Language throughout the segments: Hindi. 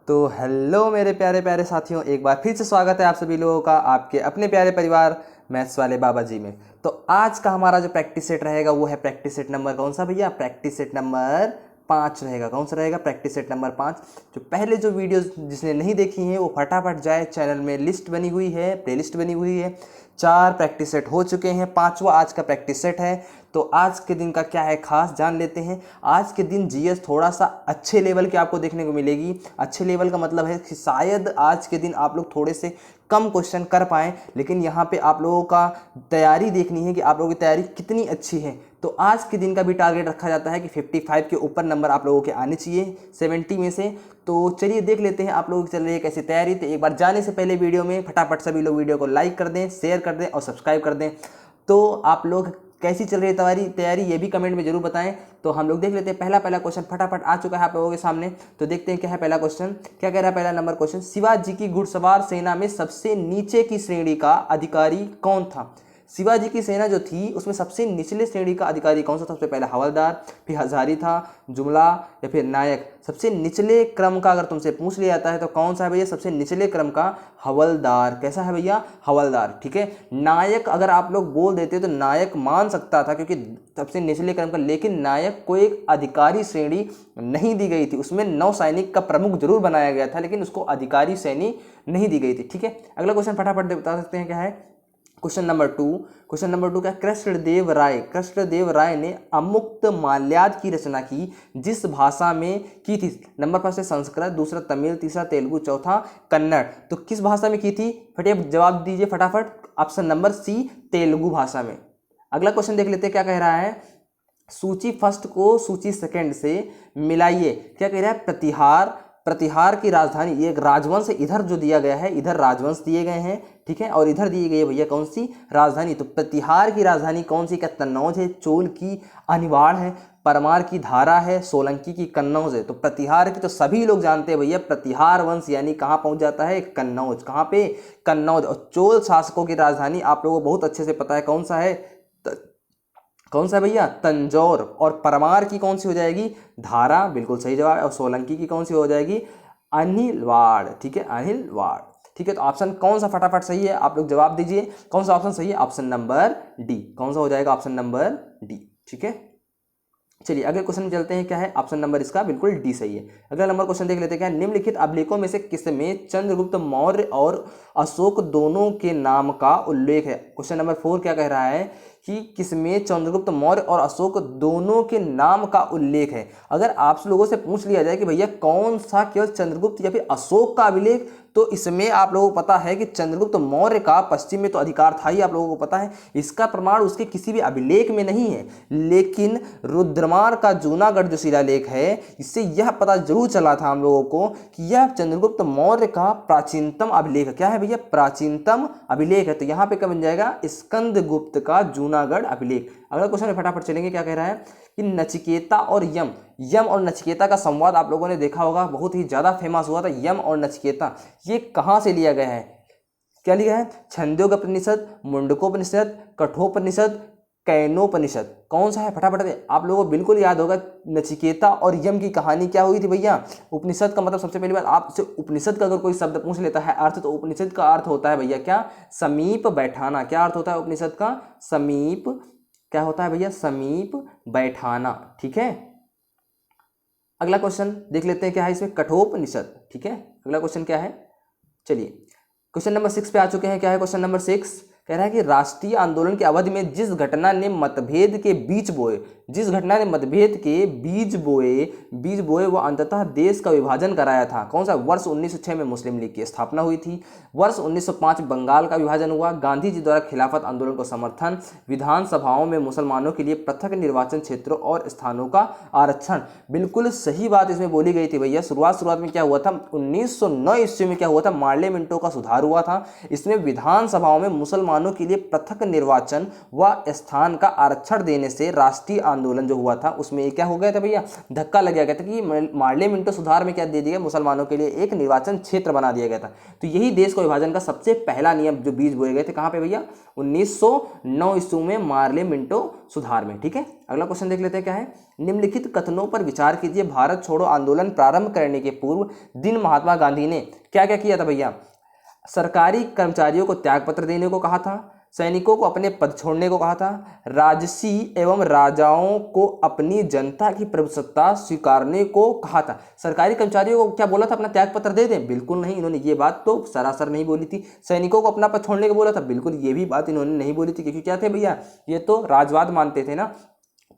तो हेलो मेरे प्यारे प्यारे साथियों, एक बार फिर से स्वागत है आप सभी लोगों का आपके अपने प्यारे परिवार मैथ्स वाले बाबा जी में। तो आज का हमारा जो प्रैक्टिस सेट रहेगा वो है प्रैक्टिस सेट नंबर कौन सा भैया? प्रैक्टिस सेट नंबर 5 रहेगा। कौन सा रहेगा? Practice set number 5। जो पहले जो वीडियोस जिसने नहीं देखी हैं वो फटाफट जाए, चैनल में लिस्ट बनी हुई है, प्लेलिस्ट बनी हुई है। 4 प्रैक्टिस सेट हो चुके हैं, 5वां आज का प्रैक्टिस सेट है। तो आज के दिन का क्या है खास जान लेते हैं। आज के दिन जीएस थोड़ा सा अच्छे लेवल की आपको देखने को मिलेगी। अच्छे लेवल का मतलब है कि शायद आज के दिन आप लोग थोड़े से कम क्वेश्चन कर पाएँ, लेकिन यहाँ पे आप लोगों का तैयारी देखनी है कि आप लोगों की तैयारी कितनी अच्छी है। तो आज के दिन का भी टारगेट रखा जाता है कि 55 के ऊपर नंबर आप लोगों के आने चाहिए 70 में से। तो चलिए देख लेते हैं आप लोगों की चल रही है कैसी तैयारी। तो एक बार जाने से पहले वीडियो में फटाफट सभी लोग वीडियो को लाइक कर दें, शेयर कर दें और सब्सक्राइब कर दें। तो आप लोग कैसी चल रही है तैयारी ये भी कमेंट में जरूर बताएं। तो हम लोग देख लेते हैं पहला क्वेश्चन फटाफट आ चुका है आप लोगों के सामने। तो देखते हैं क्या है पहला क्वेश्चन। क्या कह रहा है पहला नंबर क्वेश्चन? शिवाजी की घुड़सवार सेना में सबसे नीचे की श्रेणी का अधिकारी कौन था? शिवाजी की सेना जो थी उसमें सबसे निचले श्रेणी का अधिकारी कौन सा था? सबसे पहला हवलदार, फिर हजारी था, जुमला या फिर नायक। सबसे निचले क्रम का अगर तुमसे पूछ लिया जाता है तो कौन सा है भैया? सबसे निचले क्रम का हवलदार। कैसा है भैया? हवलदार। ठीक है। नायक अगर आप लोग बोल देते तो नायक मान सकता था क्योंकि सबसे निचले क्रम का, लेकिन नायक को एक अधिकारी श्रेणी नहीं दी गई थी। उसमें नौसैनिक का प्रमुख जरूर बनाया गया था लेकिन उसको अधिकारी श्रेणी नहीं दी गई थी। ठीक है। अगला क्वेश्चन फटाफट बता सकते हैं क्या है? क्वेश्चन नंबर टू क्या? कृष्णदेव राय ने अमुक्त माल्याद की रचना की जिस भाषा में की थी? नंबर फर्स्ट है संस्कृत, दूसरा तमिल, तीसरा तेलुगु, चौथा कन्नड़। तो किस भाषा में की थी? फटाफट जवाब दीजिए फटाफट। ऑप्शन नंबर सी, तेलुगु भाषा में। अगला क्वेश्चन देख लेते हैं क्या कह रहा है। सूची फर्स्ट को सूची सेकंड से मिलाइए। क्या कह रहा है? प्रतिहार की राजधानी, ये एक राजवंश इधर जो दिया गया है, इधर राजवंश दिए गए हैं। ठीक है। और इधर दी गई है भैया कौन सी? राजधानी। तो प्रतिहार की राजधानी कौन सी? क्या कन्नौज है? चोल की अनिवाड़ है, परमार की धारा है, सोलंकी की कन्नौज है। तो प्रतिहार की तो सभी लोग जानते हैं भैया, प्रतिहार वंश यानी कहाँ पहुंच जाता है? कन्नौज। कहाँ पे? कन्नौज। और चोल शासकों की राजधानी आप लोगों को बहुत अच्छे से पता है कौन सा है? कौन सा भैया? तंजौर। और परमार की कौन सी हो जाएगी? धारा। बिल्कुल सही जवाब। और सोलंकी की कौन सी हो जाएगी? अनिलवाड़। ठीक है, अनिलवाड़। ठीक है। तो ऑप्शन कौन सा फटाफट सही है? आप लोग जवाब दीजिए कौन सा ऑप्शन सही है? Option number D. कौन सा हो जाएगा? Option number D. ठीक है। चलिए अगले क्वेश्चन में चलते हैं। क्या है? ऑप्शन नंबर इसका बिल्कुल डी सही है। अगला नंबर क्वेश्चन देख लेते हैं। क्या निम्नलिखित अभिलेखों में से किसमें चंद्रगुप्त मौर्य और अशोक दोनों के नाम का उल्लेख है? क्वेश्चन नंबर 4 क्या कह रहा है कि किसमें चंद्रगुप्त मौर्य और अशोक दोनों के नाम का उल्लेख है? अगर आप लोगों से पूछ लिया जाए कि भैया कौन सा केवल चंद्रगुप्त या फिर अशोक का अभिलेख, तो इसमें आप लोगों को पता है कि चंद्रगुप्त मौर्य का पश्चिम में तो अधिकार था ही, आप लोगों को पता है। इसका प्रमाण उसके किसी भी अभिलेख में नहीं है, लेकिन रुद्रमार का जूनागढ़ जो शिलालेख है इससे यह पता जरूर चला था हम लोगों को कि यह चंद्रगुप्त मौर्य का प्राचीनतम अभिलेख है। क्या है भैया? प्राचीनतम अभिलेख है। तो यहाँ पे क्या बन जाएगा? स्कंदगुप्त का जूनागढ़ अभिलेख। अगला क्वेश्चन फटाफट चलेंगे। क्या कह रहा है कि नचिकेता और यम और नचिकेता का संवाद आप लोगों ने देखा होगा, बहुत ही ज्यादा फेमस हुआ था। यम और नचिकेता ये कहां से लिया गया है? क्या लिया है? छंदोग्योपनिषद, मुंडकोपनिषद, कठोपनिषद, कैनोपनिषद। कौन सा है? फटाफट आप लोगों को बिल्कुल याद होगा। नचिकेता और यम की कहानी क्या हुई थी भैया? उपनिषद का मतलब सबसे पहली बात आपसे उपनिषद का अगर कोई शब्द पूछ लेता है अर्थ, तो उपनिषद का अर्थ होता है भैया क्या? समीप बैठाना। क्या अर्थ होता है उपनिषद का? समीप। क्या होता है भैया? समीप बैठाना। ठीक है। अगला क्वेश्चन देख लेते हैं क्या है इसमें? कठोपनिषद। ठीक है। अगला क्वेश्चन क्या है? चलिए क्वेश्चन नंबर 6 पे आ चुके हैं। क्या है क्वेश्चन नंबर 6? कह रहा है कि राष्ट्रीय आंदोलन की अवधि में जिस घटना ने मतभेद के बीज बोए वो अंततः देश का विभाजन कराया था। कौन सा? वर्ष 1906 में मुस्लिम लीग की स्थापना हुई थी। वर्ष 1905 बंगाल का विभाजन हुआ। गांधी जी द्वारा खिलाफत आंदोलन को समर्थन। विधानसभाओं में मुसलमानों के लिए पृथक निर्वाचन क्षेत्रों और स्थानों का आरक्षण। बिल्कुल सही बात इसमें बोली गई थी भैया। शुरुआत में क्या हुआ था? 1909 ईस्वी में क्या हुआ था? पार्लियामेंटों का सुधार हुआ था। इसमें विधानसभाओं में मुसलमान मुसलमानों के लिए पृथक निर्वाचन व स्थान का आरक्षण देने से राष्ट्रीय आंदोलन जो हुआ था उसमें ये क्या हो गया था भैया, धक्का लग गया था कि मार्ले मिंटो सुधार में क्या दे दिया गया, मुसलमानों के लिए एक निर्वाचन क्षेत्र बना दिया गया था। तो यही देश को विभाजन का सबसे पहला नियम जो बीज बोए गए थे कहाँ पे भैया, 1909 ईस्वी में मार्ले मिंटो सुधार में। ठीक है, अगला क्वेश्चन देख लेते हैं क्या है। निम्नलिखित कथनों पर विचार कीजिए। भारत छोड़ो आंदोलन प्रारंभ करने के पूर्व दिन महात्मा गांधी ने क्या क्या किया था भैया, सरकारी कर्मचारियों को त्यागपत्र देने को कहा था, सैनिकों को अपने पद छोड़ने को कहा था, राजसी एवं राजाओं को अपनी जनता की प्रभुसत्ता स्वीकारने को कहा था। सरकारी कर्मचारियों को क्या बोला था, अपना त्यागपत्र दे दें? बिल्कुल नहीं, इन्होंने ये बात तो सरासर नहीं बोली थी। सैनिकों को अपना पद छोड़ने को बोला था? बिल्कुल ये भी बात इन्होंने नहीं बोली थी, क्योंकि क्या थे भैया, ये तो राजवाद मानते थे ना।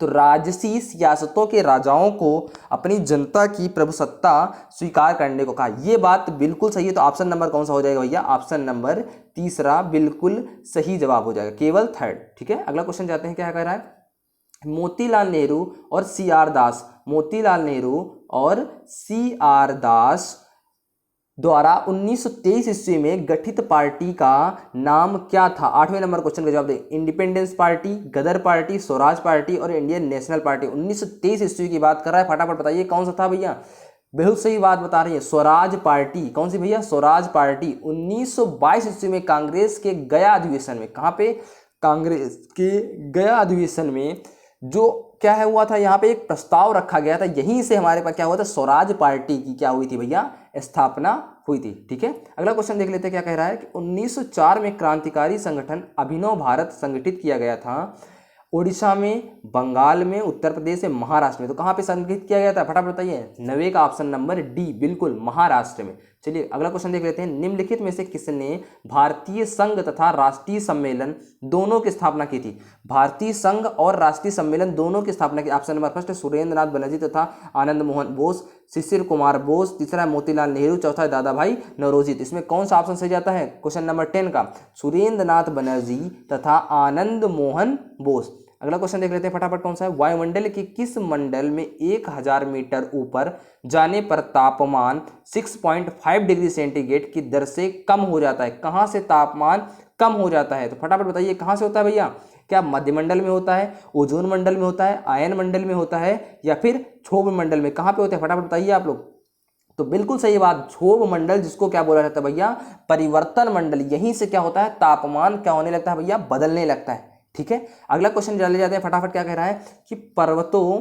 तो राजसी सियासतों के राजाओं को अपनी जनता की प्रभुसत्ता स्वीकार करने को कहा, यह बात बिल्कुल सही है। तो ऑप्शन नंबर कौन सा हो जाएगा भैया, ऑप्शन नंबर तीसरा बिल्कुल सही जवाब हो जाएगा, केवल थर्ड। ठीक है, अगला क्वेश्चन जाते हैं, क्या कह रहा है। मोतीलाल नेहरू और सी आर दास, मोतीलाल नेहरू और सी आर दास द्वारा 1923 ईस्वी में गठित पार्टी का नाम क्या था? 8वें नंबर क्वेश्चन का जवाब दे। इंडिपेंडेंस पार्टी, गदर पार्टी, स्वराज पार्टी और इंडियन नेशनल पार्टी। 1923 ईस्वी की बात कर रहा है, फटाफट बताइए कौन सा था भैया। बहुत सही बात बता रही है, स्वराज पार्टी। कौन सी भैया, स्वराज पार्टी। 1922 ईस्वी में कांग्रेस के गया अधिवेशन में, कहाँ पे, कांग्रेस के गया अधिवेशन में जो क्या है हुआ था, यहाँ पे एक प्रस्ताव रखा गया था, यहीं से हमारे पास क्या हुआ था, स्वराज पार्टी की क्या हुई थी भैया, स्थापना हुई थी। ठीक है, अगला क्वेश्चन देख लेते हैं, क्या कह रहा है कि 1904 में क्रांतिकारी संगठन अभिनव भारत संगठित किया गया था ओडिशा में, बंगाल में, उत्तर प्रदेश में, महाराष्ट्र में। तो कहाँ पे संगठित किया गया था, फटाफट बताइए। 9 का ऑप्शन नंबर डी, बिल्कुल महाराष्ट्र में। चलिए अगला क्वेश्चन देख लेते हैं। निम्नलिखित में से किसने भारतीय संघ तथा राष्ट्रीय सम्मेलन दोनों की स्थापना की थी? भारतीय संघ और राष्ट्रीय सम्मेलन दोनों की स्थापना की। ऑप्शन नंबर फर्स्ट सुरेंद्र नाथ बनर्जी तथा आनंद मोहन बोस, शिशिर कुमार बोस, तीसरा है मोतीलाल नेहरू, चौथा है दादा भाई नौरोजी। इसमें कौन सा ऑप्शन सही जाता है, क्वेश्चन नंबर 10 का, सुरेंद्र नाथ बनर्जी तथा आनंद मोहन बोस। अगला क्वेश्चन देख लेते हैं फटाफट, कौन सा है। वायुमंडल के किस मंडल में 1000 मीटर ऊपर जाने पर तापमान 6.5 डिग्री सेंटीग्रेड की दर से कम हो जाता है? कहां से तापमान कम हो जाता है? तो फटाफट बताइए कहां से होता है भैया। क्या मध्यमंडल में होता है, ओजोन मंडल में होता है, आयन मंडल में होता है, या फिर क्षोभ मंडल में? कहां पे होता है, फटाफट बताइए आप लोग। तो बिल्कुल सही बात, क्षोभ मंडल, जिसको क्या बोला जाता है भैया, परिवर्तन मंडल। यहीं से क्या होता है, तापमान क्या होने लगता है भैया, बदलने लगता है। ठीक है, अगला क्वेश्चन चले जाते हैं फटाफट। क्या कह रहा है कि पर्वतों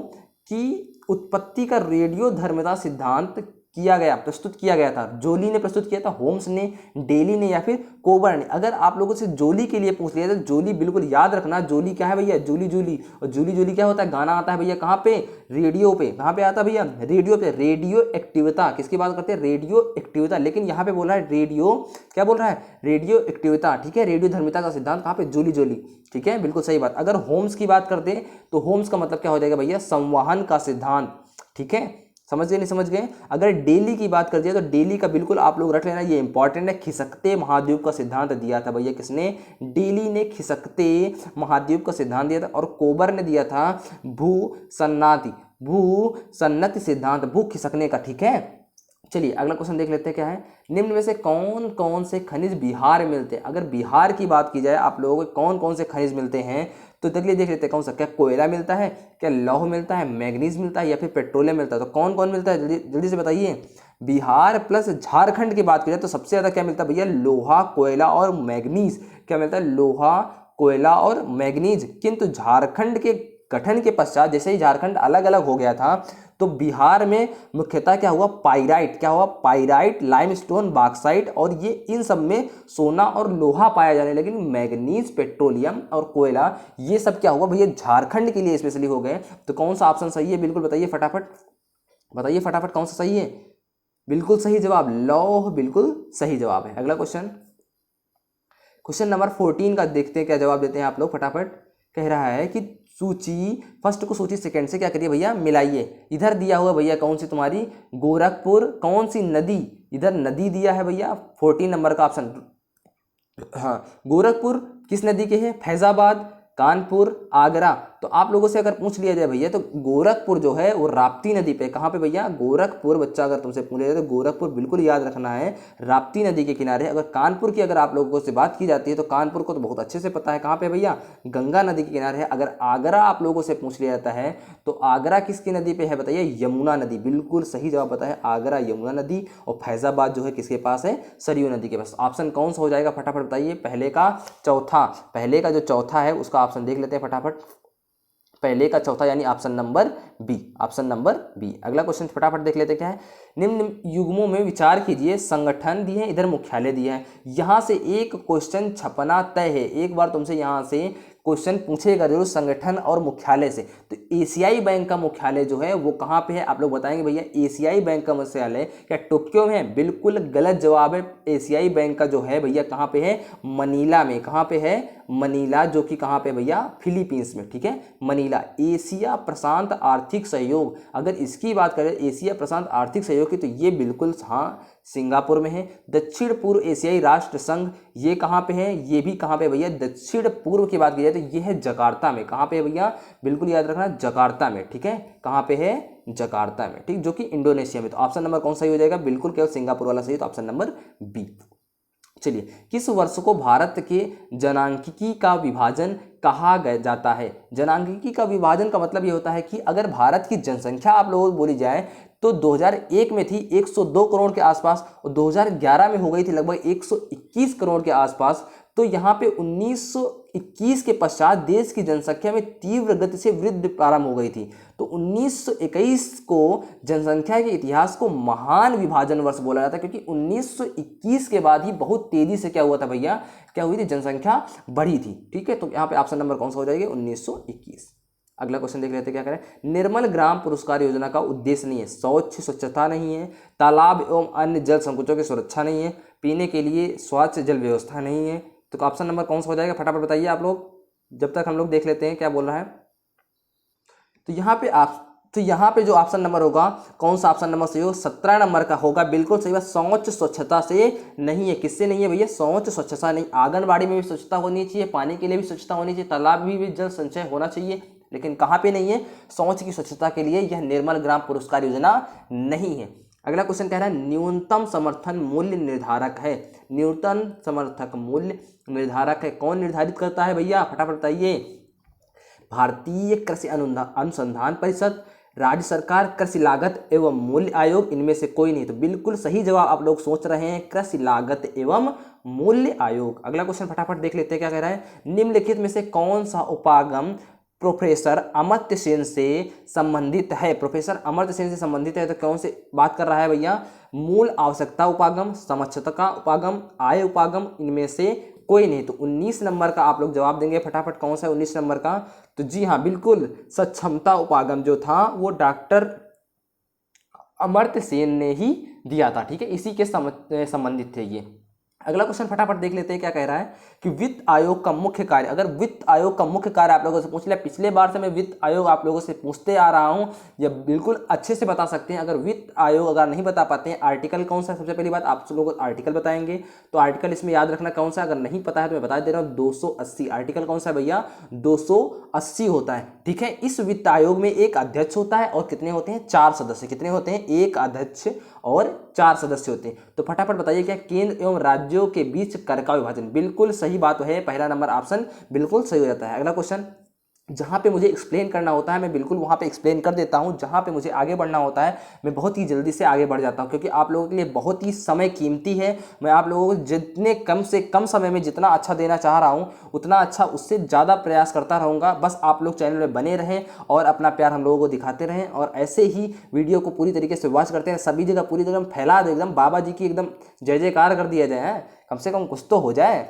की उत्पत्ति का रेडियो धर्मता सिद्धांत प्रस्तुत किया गया था। जोली ने प्रस्तुत किया था, होम्स ने, डेली ने, या फिर कोबर ने? अगर आप लोगों से जोली के लिए पूछ लिया तो जोली बिल्कुल याद रखना, जोली क्या है भैया, जूली जूली। और जूली जूली क्या होता है, गाना आता है भैया कहाँ पे, रेडियो पे। कहाँ पे आता है भैया, रेडियो पे। रेडियो एक्टिविता, किसकी बात करते हैं, रेडियो एक्टिविता। लेकिन यहाँ पे बोल रहा है रेडियो, क्या बोल रहा है, रेडियो एक्टिविता। ठीक है, रेडियो धर्मिता का सिद्धांत कहाँ पे, जूली जोली। ठीक है, बिल्कुल सही बात। अगर होम्स की बात करते हैं तो होम्स का मतलब क्या हो जाएगा भैया, संवहन का सिद्धांत। ठीक है, समझ गए, नहीं समझ गए। अगर डेली की बात कर दिया तो डेली का बिल्कुल आप लोग रख लेना, ये इंपॉर्टेंट है। खिसकते महाद्वीप का सिद्धांत दिया था भैया, किसने, डेली ने खिसकते महाद्वीप का सिद्धांत दिया था। और कोबर ने दिया था भू सन्नति सिद्धांत, भू खिसकने का। ठीक है, चलिए अगला क्वेश्चन देख लेते हैं, क्या है। निम्न में से कौन कौन से खनिज बिहार में मिलते हैं? अगर बिहार की बात की जाए आप लोगों को कौन कौन से खनिज मिलते हैं, तो चलिए देख लेते हैं कौन सा। क्या कोयला मिलता है, क्या लौह मिलता है, मैग्नीज मिलता है, या फिर पेट्रोलियम मिलता है? तो कौन कौन मिलता है, जल्दी जल्दी से बताइए। बिहार प्लस झारखंड की बात की जाए तो सबसे ज्यादा क्या मिलता है भैया, लोहा, कोयला और मैग्नीज। क्या मिलता है, लोहा, कोयला और मैग्नीज। किंतु झारखंड के गठन के पश्चात, जैसे ही झारखंड अलग अलग हो गया था, तो बिहार में मुख्यतः क्या हुआ, पाइराइट। क्या हुआ, पाइराइट, लाइमस्टोन, बॉक्साइट, और ये इन सब में सोना और लोहा पाया जाने। लेकिन मैग्नीज, पेट्रोलियम और कोयला, ये सब क्या हुआ भैया, झारखंड के लिए स्पेशली हो गए। तो कौन सा ऑप्शन सही है, बिल्कुल बताइए फटाफट, बताइए फटाफट कौन सा सही है। बिल्कुल सही जवाब, लौह बिल्कुल सही जवाब है। अगला क्वेश्चन, क्वेश्चन नंबर 14 का देखते हैं क्या जवाब देते हैं आप लोग फटाफट। कह रहा है कि सूची फर्स्ट को सूची सेकंड से क्या करिए भैया, मिलाइए। इधर दिया हुआ भैया कौन सी तुम्हारी, गोरखपुर, कौन सी नदी, इधर नदी दिया है भैया, 14 नंबर का ऑप्शन। हाँ, गोरखपुर किस नदी के है, फैजाबाद, कानपुर, आगरा। तो आप लोगों से अगर पूछ लिया जाए भैया तो गोरखपुर जो है वो राप्ती नदी पे, कहाँ पे भैया, गोरखपुर, बच्चा अगर तुमसे पूछ लिया जाए तो गोरखपुर बिल्कुल याद रखना है, राप्ती नदी के किनारे। अगर कानपुर की अगर आप लोगों से बात की जाती है तो कानपुर को तो बहुत अच्छे से पता है, कहाँ पे भैया, गंगा नदी के किनारे है। अगर आगरा आप लोगों से पूछ लिया जाता है तो आगरा किसकी नदी पे है, बताइए, यमुना नदी, बिल्कुल सही जवाब पता है, आगरा यमुना नदी। और फैजाबाद जो है किसके पास है, सरयू नदी के पास। ऑप्शन कौन सा हो जाएगा फटाफट बताइए, पहले का चौथा, पहले का जो चौथा है उसका ऑप्शन देख लेते हैं फटाफट, पहले का चौथा यानी option number B, option number B. अगला क्वेश्चन फटाफट देख लेते हैं, क्या है, निम्न युग्मों में विचार कीजिए, संगठन दिए हैं, इधर मुख्यालय दिए हैं, यहाँ से एक क्वेश्चन छपना तय है, एक बार तुमसे यहाँ से क्वेश्चन पूछेगा जरूर संगठन और मुख्यालय से। तो एशियाई बैंक का मुख्यालय जो है वो कहाँ पे है, आप लोग बताएंगे भैया, एशियाई बैंक का मुख्यालय क्या टोक्यो में है, बिल्कुल गलत जवाब है। एशियाई बैंक का जो है भैया कहाँ पे है, मनीला में, कहाँ पे है, मनीला, जो कि कहाँ पे भैया, फिलीपींस में, ठीक है, मनीला। एशिया प्रशांत आर्थिक सहयोग, अगर इसकी बात करें एशिया प्रशांत आर्थिक सहयोग की, तो ये बिल्कुल हाँ सिंगापुर में है। दक्षिण पूर्व एशियाई राष्ट्र संघ, ये कहाँ पे है, ये भी कहाँ पे भैया, दक्षिण पूर्व की बात की जाए तो ये है जकार्ता में, कहाँ पे है भैया, बिल्कुल याद रखना, जकार्ता में, ठीक है, कहाँ पे है, जकार्ता में, ठीक, जो कि इंडोनेशिया में। तो ऑप्शन नंबर कौन सही हो जाएगा, बिल्कुल केवल सिंगापुर वाला सही, तो ऑप्शन नंबर बी। चलिए, किस वर्ष को भारत के जनांकिकी का विभाजन कहा जाता है। जनांकिकी का विभाजन का मतलब ये होता है कि अगर भारत की जनसंख्या आप लोगों को बोली जाए तो 2001 में थी 102 करोड़ के आसपास और 2011 में हो गई थी लगभग 121 करोड़ के आसपास। तो यहाँ पे 1921 के पश्चात देश की जनसंख्या में तीव्र गति से वृद्धि प्रारंभ हो गई थी। तो 1921 को जनसंख्या के इतिहास को महान विभाजन वर्ष बोला जाता है, क्योंकि 1921 के बाद ही बहुत तेजी से क्या हुआ था भैया, क्या हुई थी, जनसंख्या बढ़ी थी, ठीक है। तो यहाँ पे ऑप्शन नंबर कौन सा हो जाएगा, 1921। अगला क्वेश्चन देख लेते हैं, क्या करें, निर्मल ग्राम पुरस्कार योजना का उद्देश्य नहीं है, स्वच्छता नहीं है, तालाब एवं अन्य जल संकुचों की सुरक्षा नहीं है, पीने के लिए स्वच्छ जल व्यवस्था नहीं है। तो ऑप्शन नंबर कौन सा हो जाएगा फटाफट बताइए आप लोग, जब तक हम लोग देख लेते हैं क्या बोल रहा है। तो यहाँ पे जो ऑप्शन नंबर होगा, कौन सा ऑप्शन नंबर सही हो, 17 नंबर का होगा, बिल्कुल सही बात। शौच स्वच्छता से नहीं है, किससे नहीं है भैया, शौच स्वच्छता नहीं। आंगनबाड़ी में भी स्वच्छता होनी चाहिए, पानी के लिए भी स्वच्छता होनी चाहिए, तालाब भी जल संचय होना चाहिए, लेकिन कहाँ पे नहीं है, शौच की स्वच्छता के लिए यह निर्मल ग्राम पुरस्कार योजना नहीं है। अगला क्वेश्चन कह रहा है, न्यूनतम समर्थन मूल्य निर्धारक है, न्यूनतम समर्थक मूल्य निर्धारक है, कौन निर्धारित करता है भैया फटाफट बताइए, भारतीय कृषि अनुसंधान परिषद, राज्य सरकार, कृषि लागत एवं मूल्य आयोग, इनमें से कोई नहीं। तो बिल्कुल सही जवाब आप लोग सोच रहे हैं, कृषि लागत एवं मूल्य आयोग। अगला क्वेश्चन फटाफट देख लेते हैं, क्या कह रहा है, निम्नलिखित में से कौन सा उपागम प्रोफेसर अमर्त्य सेन से संबंधित है। प्रोफेसर अमर्त्य सेन से संबंधित है तो कौन से बात कर रहा है भैया, मूल आवश्यकता उपागम, समक्षता उपागम, आय उपागम, इनमें से कोई नहीं। तो 19 नंबर का आप लोग जवाब देंगे फटाफट, कौन सा है 19 नंबर का, तो जी हाँ बिल्कुल, सक्षमता उपागम जो था वो डॉक्टर अमर्त्य सेन ने ही दिया था, ठीक है, इसी के संबंधित थे ये। अगला क्वेश्चन फटाफट देख लेते हैं, क्या कह रहा है कि वित्त आयोग का मुख्य कार्य, अगर वित्त आयोग का मुख्य कार्य आप लोगों से पूछ लिया, पिछले बार से मैं वित्त आयोग आप लोगों से पूछते आ रहा हूं, ये बिल्कुल अच्छे से बता सकते हैं। अगर वित्त आयोग अगर नहीं बता पाते हैं, आर्टिकल कौन सा है, सबसे पहली बात आप लोगों को आर्टिकल बताएंगे, तो आर्टिकल इसमें याद रखना कौन सा, अगर नहीं पता है तो मैं बता दे रहा हूँ, 280। आर्टिकल कौन सा है भैया, 280 होता है, ठीक है। इस वित्त आयोग में एक अध्यक्ष होता है और कितने होते हैं, 4 सदस्य, कितने होते हैं, एक अध्यक्ष और 4 सदस्य होते हैं। तो फटाफट बताइए, क्या केंद्र एवं राज्यों के बीच कर का विभाजन, बिल्कुल सही बात है, पहला नंबर ऑप्शन बिल्कुल सही हो जाता है। अगला क्वेश्चन, जहाँ पे मुझे एक्सप्लेन करना होता है मैं बिल्कुल वहाँ पे एक्सप्लेन कर देता हूँ, जहाँ पे मुझे आगे बढ़ना होता है मैं बहुत ही जल्दी से आगे बढ़ जाता हूँ, क्योंकि आप लोगों के लिए बहुत ही समय कीमती है। मैं आप लोगों को जितने कम से कम समय में जितना अच्छा देना चाह रहा हूँ उतना अच्छा, उससे ज़्यादा प्रयास करता रहूँगा। बस आप लोग चैनल में बने रहें और अपना प्यार हम लोगों को दिखाते रहें, और ऐसे ही वीडियो को पूरी तरीके से वॉच करते हैं, सभी जगह पूरी जगह फैला दे, एकदम बाबा जी की एकदम जय जयकार कर दिया जाए, कम से कम कुछ तो हो जाए,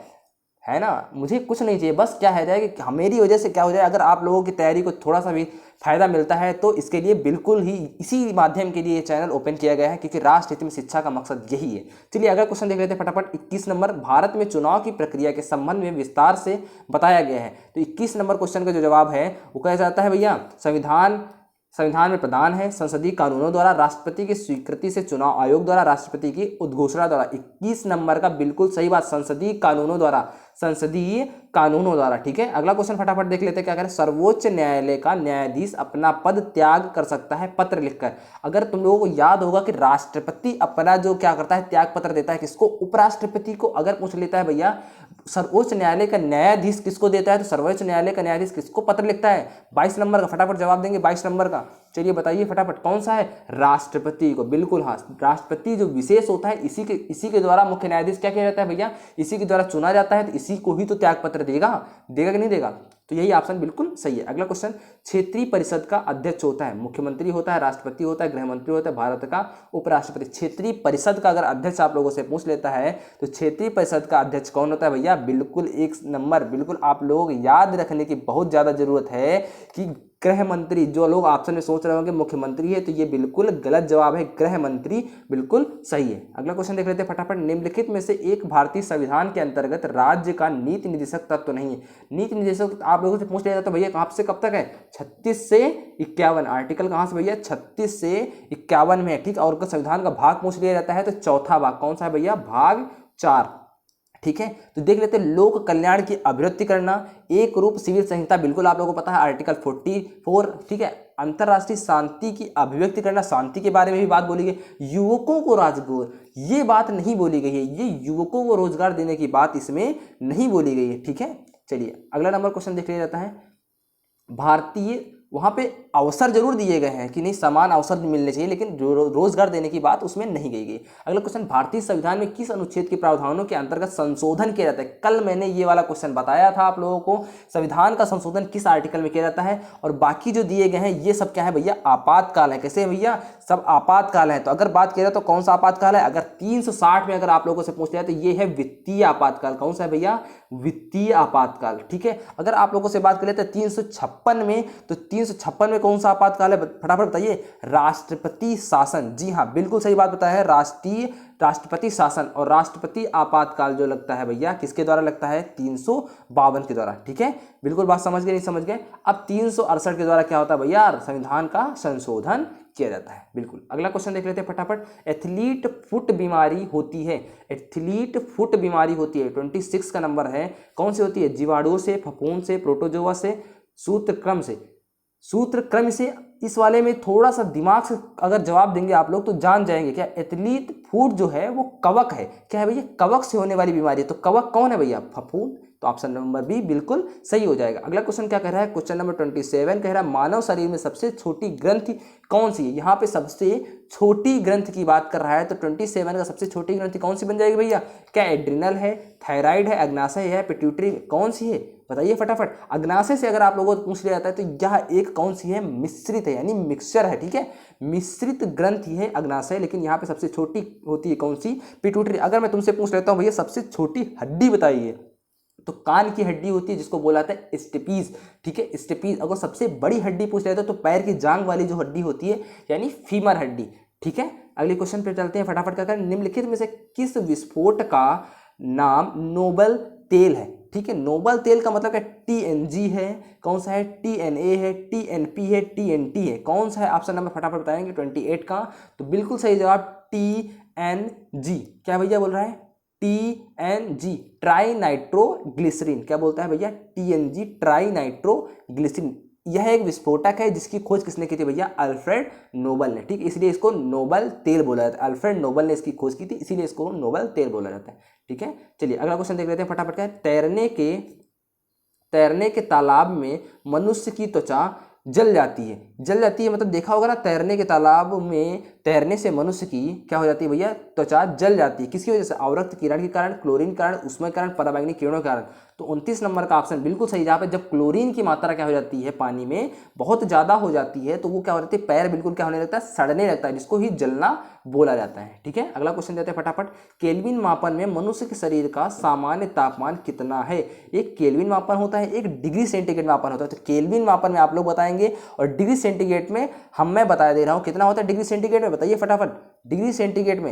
है ना। मुझे कुछ नहीं चाहिए, बस क्या है जाए कि मेरी वजह से क्या हो जाए, अगर आप लोगों की तैयारी को थोड़ा सा भी फायदा मिलता है तो इसके लिए बिल्कुल ही इसी माध्यम के लिए ये चैनल ओपन किया गया है, क्योंकि राष्ट्र हित में शिक्षा का मकसद यही है। चलिए अगला क्वेश्चन देख लेते हैं फटाफट। 21 नंबर, भारत में चुनाव की प्रक्रिया के संबंध में विस्तार से बताया गया है। तो 21 नंबर क्वेश्चन का जो जवाब है वो कहा जाता है भैया, संविधान में प्रदान है, संसदीय कानूनों द्वारा, राष्ट्रपति की स्वीकृति से, चुनाव आयोग द्वारा, राष्ट्रपति की उद्घोषणा द्वारा। 21 नंबर का बिल्कुल सही बात, संसदीय कानूनों द्वारा, संसदीय कानूनों द्वारा। ठीक है, अगला क्वेश्चन फटाफट देख लेते हैं क्या करें। सर्वोच्च न्यायालय का न्यायाधीश अपना पद त्याग कर सकता है पत्र लिखकर। अगर तुम लोगों को याद होगा कि राष्ट्रपति अपना जो क्या करता है, त्याग पत्र देता है किसको, उपराष्ट्रपति को। अगर पूछ लेता है भैया सर्वोच्च न्यायालय का न्यायाधीश किसको देता है, तो सर्वोच्च न्यायालय का न्यायाधीश किसको पत्र लिखता है, 22 नंबर का। फटाफट जवाब देंगे 22 नंबर का। चलिए बताइए फटाफट कौन सा है, राष्ट्रपति को। बिल्कुल हाँ, राष्ट्रपति जो विशेष होता है इसी के द्वारा मुख्य न्यायाधीश क्या किया जाता है भैया, इसी के द्वारा चुना जाता है, तो इसी को ही तो त्याग पत्र देगा कि नहीं देगा। तो यही ऑप्शन बिल्कुल सही है। अगला क्वेश्चन, क्षेत्रीय परिषद का अध्यक्ष होता है, मुख्यमंत्री होता है, राष्ट्रपति होता है, गृह मंत्री होता है, भारत का उपराष्ट्रपति। क्षेत्रीय परिषद का अगर अध्यक्ष आप लोगों से पूछ लेता है तो क्षेत्रीय परिषद का अध्यक्ष कौन होता है भैया, बिल्कुल 1 नंबर। बिल्कुल आप लोग याद रखने की बहुत ज्यादा जरूरत है कि गृह मंत्री, जो लोग ऑप्शन में सोच रहे होंगे मुख्यमंत्री है, तो ये बिल्कुल गलत जवाब है, गृह मंत्री बिल्कुल सही है। अगला क्वेश्चन देख लेते हैं फटाफट। निम्नलिखित में से एक भारतीय संविधान के अंतर्गत राज्य का नीति निर्देशक तत्व नहीं है। नीति निर्देशक आप लोगों से पूछ लिया जाता है भैया कहाँ से कब तक है, 36 से 51। आर्टिकल कहाँ से भैया, 36 से 51 में है। ठीक, और संविधान का भाग पूछ लिया जाता है तो चौथा भाग कौन सा है भैया, भाग 4। ठीक है, तो देख लेते हैं लोक कल्याण की अभिवृद्धि करना, एक रूप सिविल संहिता, बिल्कुल आप लोगों को पता है आर्टिकल 44। ठीक है, अंतरराष्ट्रीय शांति की अभिव्यक्ति करना, शांति के बारे में भी बात बोली गई। युवकों को रोजगार, ये बात नहीं बोली गई है, ये युवकों को रोजगार देने की बात इसमें नहीं बोली गई है। ठीक है, चलिए अगला नंबर क्वेश्चन देख लिया जाता है। भारतीय, वहां पे अवसर जरूर दिए गए हैं कि नहीं समान अवसर मिलने चाहिए, लेकिन रोजगार देने की बात उसमें नहीं गई गई। अगला क्वेश्चन, भारतीय संविधान में किस अनुच्छेद के प्रावधानों के अंतर्गत संशोधन किया जाता है। कल मैंने ये वाला क्वेश्चन बताया था आप लोगों को, संविधान का संशोधन किस आर्टिकल में किया जाता है। और बाकी जो दिए गए हैं ये सब क्या है भैया, आपातकाल है। कैसे है भैया, सब आपातकाल है। तो अगर बात करें तो कौन सा आपातकाल है, अगर 360 में अगर आप लोगों से पूछ लिया तो ये है वित्तीय आपातकाल। कौन सा है भैया, वित्तीय आपातकाल। ठीक है, अगर आप लोगों से बात करें तो 356 में, तो 356 में कौन सा आपातकाल है, फटाफट बताइए, राष्ट्रपति शासन। जी हाँ, बिल्कुल सही बात बताया है, राष्ट्रपति शासन। और राष्ट्रपति आपातकाल जो लगता है भैया किसके द्वारा लगता है, 352 के द्वारा। ठीक है, बिल्कुल बात समझ गए नहीं समझ गए। अब 368 के द्वारा क्या होता है भैया, संविधान का संशोधन किया जाता है। बिल्कुल अगला क्वेश्चन देख लेते हैं फटाफट। एथलीट फुट बीमारी होती है, एथलीट फुट बीमारी होती है, 26 का नंबर है, कौन सी होती है, जीवाणुओं से, फफूंद से, प्रोटोजोआ से, सूत्रक्रम से। सूत्रक्रम से, इस वाले में थोड़ा सा दिमाग से अगर जवाब देंगे आप लोग तो जान जाएंगे क्या, एथलीट फुट जो है वो कवक है। क्या है भैया, कवक से होने वाली बीमारी है। तो कवक कौन है भैया, फफूंद। तो ऑप्शन नंबर बी बिल्कुल सही हो जाएगा। अगला क्वेश्चन क्या कह रहा है, क्वेश्चन नंबर 27 कह रहा है मानव शरीर में सबसे छोटी ग्रंथि कौन सी है। यहाँ पे सबसे छोटी ग्रंथ की बात कर रहा है, तो 27 का सबसे छोटी ग्रंथि कौन सी बन जाएगी भैया, क्या एड्रिनल है, थायराइड है, अग्नाशय है, पिट्यूटरी, कौन सी है बताइए फटाफट। अग्नाशय से अगर आप लोगों को पूछ लिया जाता है तो यह एक कौन सी है, मिश्रित है, यानी मिक्सचर है। ठीक है, मिश्रित ग्रंथि है अग्नाशय, लेकिन यहाँ पे सबसे छोटी होती है कौन सी, पिट्यूटरी। अगर मैं तुमसे पूछ लेता हूँ भैया सबसे छोटी हड्डी बताइए, तो कान की हड्डी होती है जिसको बोला जाता है स्टेपीज। ठीक है, स्टेपीज। अगर सबसे बड़ी हड्डी पूछ लेते हैं तो पैर की जांग वाली जो हड्डी होती है यानी फीमर हड्डी। ठीक है, अगले क्वेश्चन पे चलते हैं फटाफट। क्या करें, निम्नलिखित में से किस विस्फोट का नाम नोबल तेल है। ठीक है, नोबल तेल का मतलब है TNG है, कौन सा है, TNA है, TNP है, TNT है, कौन सा है, ऑप्शन नंबर फटाफट बताएंगे 28 का। तो बिल्कुल सही जवाब TNG। क्या भैया बोल रहा है, TNG, ट्राई नाइट्रोग्लिसरीन। क्या बोलता है भैया, TNG, ट्राई नाइट्रोग्लिसरीन। यह एक विस्फोटक है जिसकी खोज किसने की थी भैया, अल्फ्रेड नोबल ने। ठीक, इसलिए इसको नोबल तेल बोला जाता है। अल्फ्रेड नोबल ने इसकी खोज की थी, इसीलिए इसको नोबल तेल बोला जाता है। ठीक है, चलिए अगला क्वेश्चन देख लेते हैं फटाफट। क्या है, तैरने के तालाब में मनुष्य की त्वचा जल जाती है। जल जाती है मतलब देखा होगा ना, तैरने के तालाब में तैरने से मनुष्य की क्या हो जाती है भैया, त्वचा जल जाती है। किसकी वजह से, अवरक्त किरण के कारण, क्लोरीन कारण, उष्मा कारण, पराबैंगनी किरणों के कारण। तो 29 नंबर का ऑप्शन बिल्कुल सही, जहाँ पे जब क्लोरीन की मात्रा क्या हो जाती है पानी में बहुत ज्यादा हो जाती है तो वो क्या हो जाती है, पैर बिल्कुल क्या होने लगता है, सड़ने लगता है, जिसको ही जलना बोला जाता है। ठीक है, अगला क्वेश्चन देते हैं फटाफट। केल्विन मापन में मनुष्य के शरीर का सामान्य तापमान कितना है। एक केल्विन मापन होता है, एक डिग्री सेंटीग्रेड मापन होता है। तो केल्विन मापन में आप लोग बताएंगे और डिग्री सेंटीग्रेड में मैं बता दे रहा हूँ कितना होता है डिग्री सेंटीग्रेड में, बताइए फटाफट। डिग्री सेंटीग्रेड में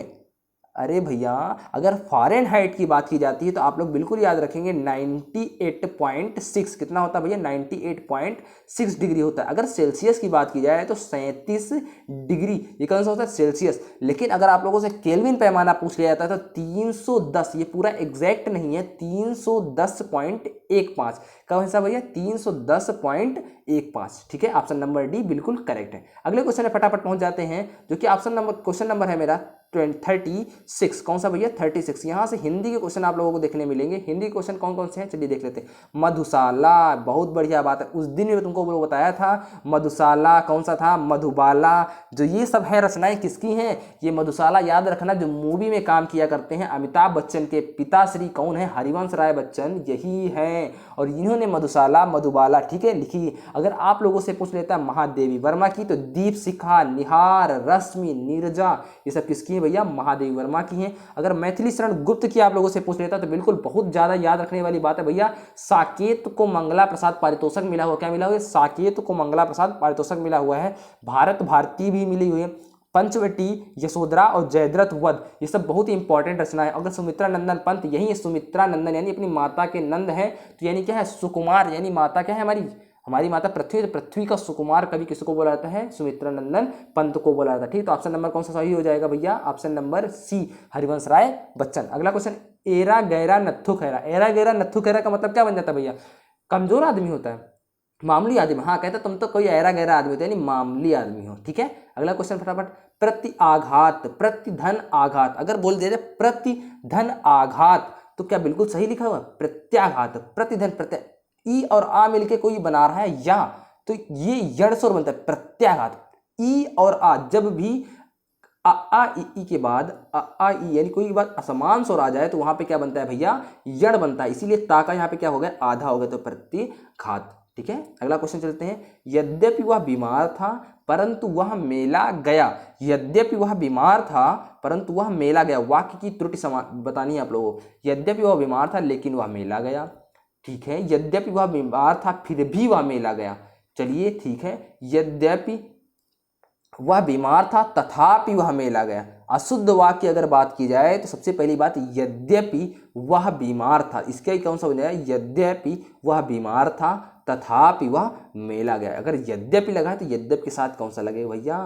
अरे भैया अगर फ़ारेनहाइट की बात की जाती है तो आप लोग बिल्कुल याद रखेंगे 98.6 कितना होता है भैया, 98.6 डिग्री होता है। अगर सेल्सियस की बात की जाए तो 37 डिग्री, ये कौन सा होता है, सेल्सियस। लेकिन अगर आप लोगों से केल्विन पैमाना पूछ लिया जाता है तो 310, ये पूरा एग्जैक्ट नहीं है, 310.15 का हिसाब भैया 310.15। ठीक है, ऑप्शन नंबर डी बिल्कुल करेक्ट है। अगले क्वेश्चन में फटाफट पहुंच जाते हैं, जो कि क्वेश्चन नंबर है मेरा 36। कौन सा भैया, 36। यहाँ से हिंदी के क्वेश्चन आप लोगों को देखने मिलेंगे। हिंदी के क्वेश्चन कौन कौन से हैं चलिए देख लेते हैं। मधुशाला, बहुत बढ़िया बात है, उस दिन में तुमको वो बताया था। मधुशाला कौन सा था, मधुबाला, जो ये सब है रचनाएं किसकी हैं, ये मधुशाला याद रखना, जो मूवी में काम किया करते हैं अमिताभ बच्चन के पिताश्री कौन है, हरिवंश राय बच्चन, यही हैं, और इन्होंने मधुशाला मधुबाला, ठीक है, लिखी। अगर आप लोगों से पूछ लेता है महादेवी वर्मा की, तो दीपशिखा, निहार, रश्मि, नीरजा, ये सब किसकी है भैया, महादेवी वर्मा की हैं। अगर मैथिली शरण गुप्त की आप लोगों से पूछ लेता तो बिल्कुल बहुत ज्यादा याद रखने वाली बात है भैया, साकेत को मंगला प्रसाद पारितोषिक मिला हुआ, क्या मिला हुआ है, साकेत को मंगला प्रसाद पारितोषिक मिला हुआ है। भारत भारती भी मिली हुई है। पंचवटी, यशोधरा और जयद्रथ वध, ये सब बहुत ही इंपॉर्टेंट रचना है। अगर सुमित्रा नंदन पंत, यही सुमित्रा नंदन यानी अपनी माता के नंद है, तो यानी क्या है, सुकुमार, यानी माता क्या है हमारी माता पृथ्वी, तो पृथ्वी का सुकुमार कभी किसको बोला जाता है, सुमित्रा नंदन पंत को बोला जाता है। ठीक, तो ऑप्शन नंबर कौन सा सही हो जाएगा भैया, option number C, Harivansh Rai Bachchan. अगला क्वेश्चन, एरा गैरा नत्थु खैरा। एरा गैरा नत्थु खैरा का मतलब क्या बन जाता है भैया, कमजोर आदमी होता है, मामूली आदमी। हाँ, कहता तुम तो कोई ऐरा गहरा आदमी हो, यानी मामूली आदमी हो। ठीक है, अगला क्वेश्चन फटाफट, प्रति आघात, प्रतिधन आघात। अगर बोल दे प्रतिधन आघात तो क्या बिल्कुल सही लिखा हुआ, प्रत्याघात, प्रतिधन, ई और आ मिलके कोई बना रहा है या, तो ये यड़ स्वर बनता है, प्रत्याघात। ई और आ जब भी आ ई के बाद आ ई यानी कोई बात असमान स्वर आ जाए तो वहां पे क्या बनता है भैया, यड़ बनता है। इसीलिए ता का यहाँ पे क्या हो गया, आधा हो गया, तो प्रतिघात। ठीक है, अगला क्वेश्चन चलते हैं, यद्यपि वह बीमार था परंतु वह मेला गया। यद्यपि वह बीमार था परंतु वह मेला गया, वाक्य की त्रुटि समान बतानी है आप लोगों को। यद्यपि वह बीमार था लेकिन वह मेला गया। ठीक है, यद्यपि वह बीमार था फिर भी वह मेला गया। चलिए ठीक है, यद्यपि वह बीमार था तथापि वह मेला गया। अशुद्ध वाक्य अगर बात की जाए तो सबसे पहली बात, यद्यपि वह बीमार था, इसके कौन सा हो जाएगा, यद्यपि वह बीमार था तथापि वह मेला गया। अगर यद्यपि लगा है तो यद्यपि के साथ कौन सा लगेगा भैया,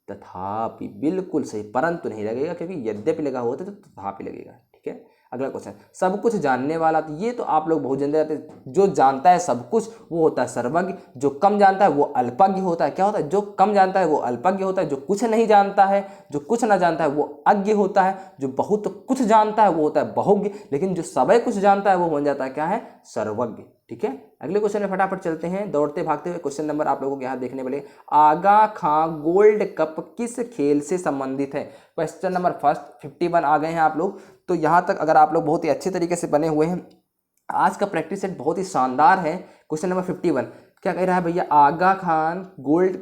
तथापि, बिल्कुल सही, परंतु नहीं लगेगा, क्योंकि यद्यपि लगा होता तो तथापि लगेगा। ठीक है, अगला क्वेश्चन, सब कुछ जानने वाला, तो ये तो आप लोग बहुत जानते रहते हैं, जो जानता है सब कुछ वो होता है सर्वज्ञ, जो कम जानता है वो अल्पज्ञ होता है। क्या होता है, जो कम जानता है वो अल्पज्ञ होता है, जो कुछ नहीं जानता है, जो कुछ ना जानता है वो अज्ञ होता है, जो बहुत कुछ जानता है वो होता है बहुज्ञ, लेकिन जो सब कुछ जानता है वो बन जाता है क्या है, सर्वज्ञ। ठीक है, अगले क्वेश्चन में फटाफट चलते हैं दौड़ते भागते हुए। क्वेश्चन नंबर आप लोगों के यहाँ देखने मिले, आगा खां गोल्ड कप किस खेल से संबंधित है। क्वेश्चन नंबर फर्स्ट 51 आ गए हैं आप लोग, तो यहाँ तक अगर आप लोग बहुत ही अच्छे तरीके से बने हुए हैं, आज का प्रैक्टिस सेट बहुत ही शानदार है। क्वेश्चन नंबर 51 क्या कह रहा है भैया, आगा खान गोल्ड